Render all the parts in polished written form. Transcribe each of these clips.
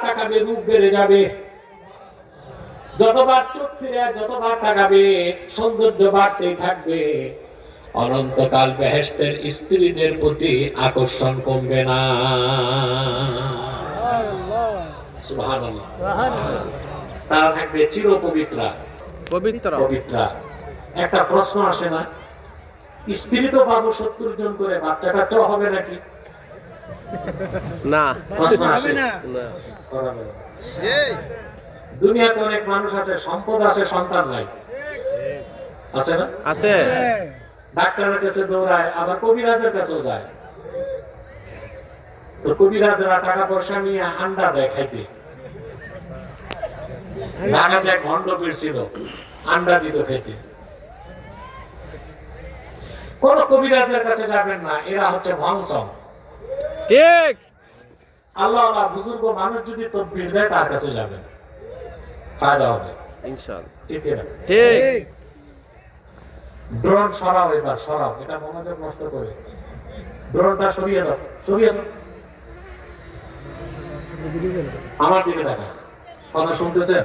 তাকাবে রূপ বেড়ে যাবে, যতবার চোখ ফিরে যতবার তাকাবে সৌন্দর্য বাড়তেই থাকবে, অনন্তকাল বেহেশতের স্ত্রীদের প্রতি আকর্ষণ কমবে না। সুবহানাল্লাহ। তারা থাকবে চির পবিত্রা পবিত্রা। একটা প্রশ্ন আসে না, স্ত্রী তো পাবো 70 জন করে, বাচ্চা কাচ্চাও হবে নাকি? না, প্রশ্ন আসে না। দুনিয়াতে অনেক মানুষ আছে, সম্পদ আছে, সন্তান নাই, আছে না? আছে। ডাক্তারের কাছে দৌড়ায়, আবার কবিরাজের কাছেও যায়। তো কবিরাজরা টাকা পয়সা নিয়ে আন্ডা দেয় খাইতে। ঢাকাতে এক ভণ্ড পীর ছিল, আন্ডা দিত খেতে। কোন কবিরাজের কাছে যাবেন না, এরা হচ্ছে ভংসং। ঠিক। আল্লাহ বুজুর্গ মানুষ যদি তদবির দেয় তার কাছে যাবেন, ফায়দা হবে ইনশাআল্লাহ। ঠিক না? ঠিক। ড্রোন সরাও, এবার সরাও, এটা মনোযোগ নষ্ট করে। ড্রোনটা সরিয়ে দাও, সরিয়ে দাও। আমার দিকে দেখা, কথা শুনতেছেন?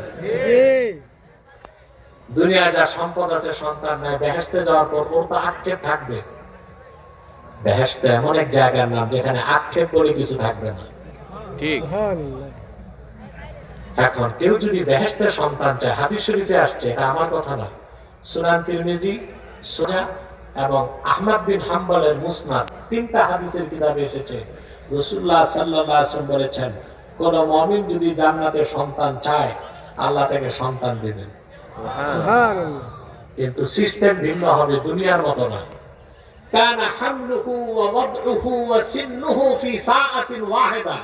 দুনিয়ায় যা সম্পদ আছে, সন্তান নাই, বেহেশতে যাওয়ার পর ওর তো আক্ষেপ থাকবে। বেহেশতে এমন এক জায়গার নাম যেখানে আক্ষেপ বলে কিছু থাকবে না। ঠিক। এখন কেউ যদি বেহেশতের সন্তান চায়, হাদিস শরীফে আসছে, এটা আমার কথা না, সুনান তিরমিজি, সুজা এবং আহমদ বিন হাম্বলের মুসনাদ, 3টা হাদিসের কিতাবে এসেছে। রাসূলুল্লাহ সাল্লাল্লাহু আলাইহি ওয়াসাল্লাম বলেছেন, কোন মুমিন যদি জান্নাতের সন্তান চায়, আল্লাহ তাকে সন্তান দিবেন। সুবহানাল্লাহ। কিন্তু সিস্টেম ভিন্ন হবে, দুনিয়ার মতো না। কানা হামলুহু ওয়া ওয়াদউহু ওয়া সিন্নুহু ফি সাআতিন ওয়াহিদা।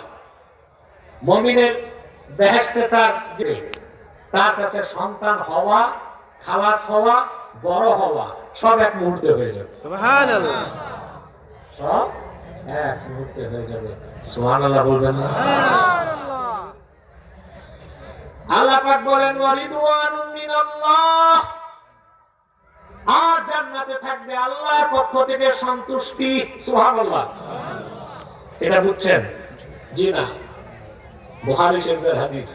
মুমিনের বেহেশতে তার কাছে সন্তান হওয়া, খালাস হওয়া, বড় হওয়া সব এক মুহূর্তে হয়ে যাবে। সুবহানাল্লাহ। সব এক মুহূর্তে হয়ে যাবে। সুবহানাল্লাহ বলবেন না? সুবহানাল্লাহ। আল্লাহ পাক বলেন, ওয়া রিদওয়ানুম মিনাল্লাহ, আর জান্নাতে থাকবে আল্লাহর পক্ষ থেকে সন্তুষ্টি। সুবহানাল্লাহ। এটা বুঝছেন? জি না, বুখারী শরীফের হাদিস।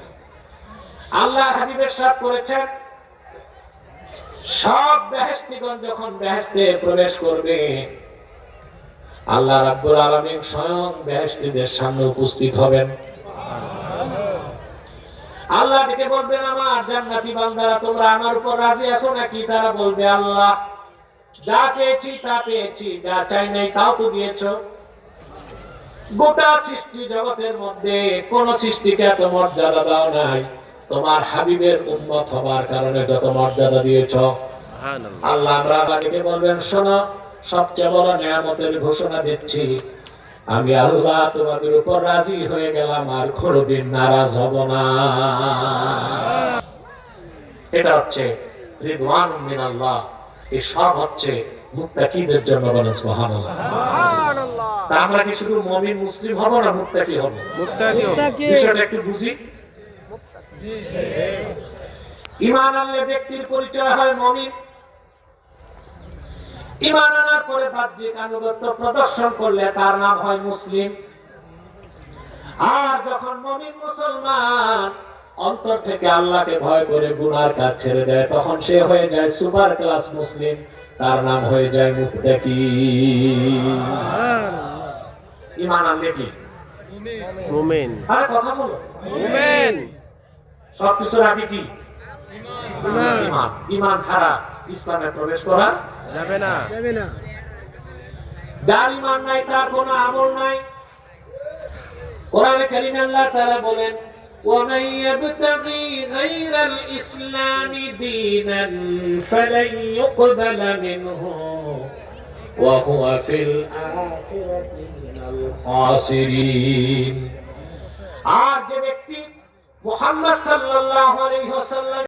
আল্লাহর হাবিব ইরশাদ করেছেন, সব বেহেশতীগণ যখন বেহেশতে প্রবেশ করবে, আল্লাহ রাব্বুল আলামিন স্বয়ং বেহেশতীদের সামনে উপস্থিত হবেন। আল্লাহ ডেকে বলবেন, আমার জান্নাতি বান্দারা, তোমরা আমার উপর রাজি আছো নাকি? তারা বলবে, আল্লাহ, যা চেয়েছি তা পেয়েছি, যা চাই নাই তাও তো দিয়েছো। গোটা সৃষ্টি জগতের মধ্যে কোন সৃষ্টিকে এত মর্যাদা দাও নাই, তোমার হাবিবের উম্মত হবার কারণে যত মর্যাদা দিয়েছ। আল্লাহ আল্লাহকে বলবেন, শোনো, সবচেয়ে বড় নিয়ামতের ঘোষণা দিচ্ছি, আমি আল্লাহ তোমাদের উপর রাজি হয়ে গেলাম, আর কোনদিন নারাজ হব না। এটা হচ্ছে রিদওয়ানুম মিনাল্লাহ। এই সব হচ্ছে মুত্তাকিদের জন্য। বলেন সুবহানাল্লাহ। সুবহানাল্লাহ। তা আমরা কি শুধু মুমিন মুসলিম হব না, মুত্তাকি হব? মুত্তাকি। বিষয়টা একটু বুঝি। ঈমান আনলে ব্যক্তির পরিচয় হয় মুমিন। ঈমান আনার পরে বাহ্যিক আনুগত্য প্রদর্শন করলে তার নাম হয় মুসলিম। আর যখন মুমিন মুসলমান অন্তর থেকে আল্লাহকে ভয় করে গুনার কাজ ছেড়ে দেয়, তখন সে হয়ে যায় সুপার ক্লাস মুসলিম, তার নাম হয়ে যায় মুত্তাকি। ঈমান আনলে কি? মুমিন। আরে কথা বলো। মুমিন। সবকিছুর আগে কি? ঈমান। ঈমান ছাড়া ইসলামে প্রবেশ করা যাবে না। যার ঈমান নাই তার কোনো আমল নাই। কোরআনে কারিমে আল্লাহ তাআলা বলেন, وَمَن يَبْتَغِي غَيْرَ الْإِسْلَامِ دِينًا فَلَن يُقْبَلَ مِنْهُ وَهُوَ فِي الْآخِرَةِ مِنَ الْخَاسِرِينَ। আর যে ব্যক্তি মুহাম্মদ সাল্লাল্লাহু আলাইহি ওয়াসাল্লাম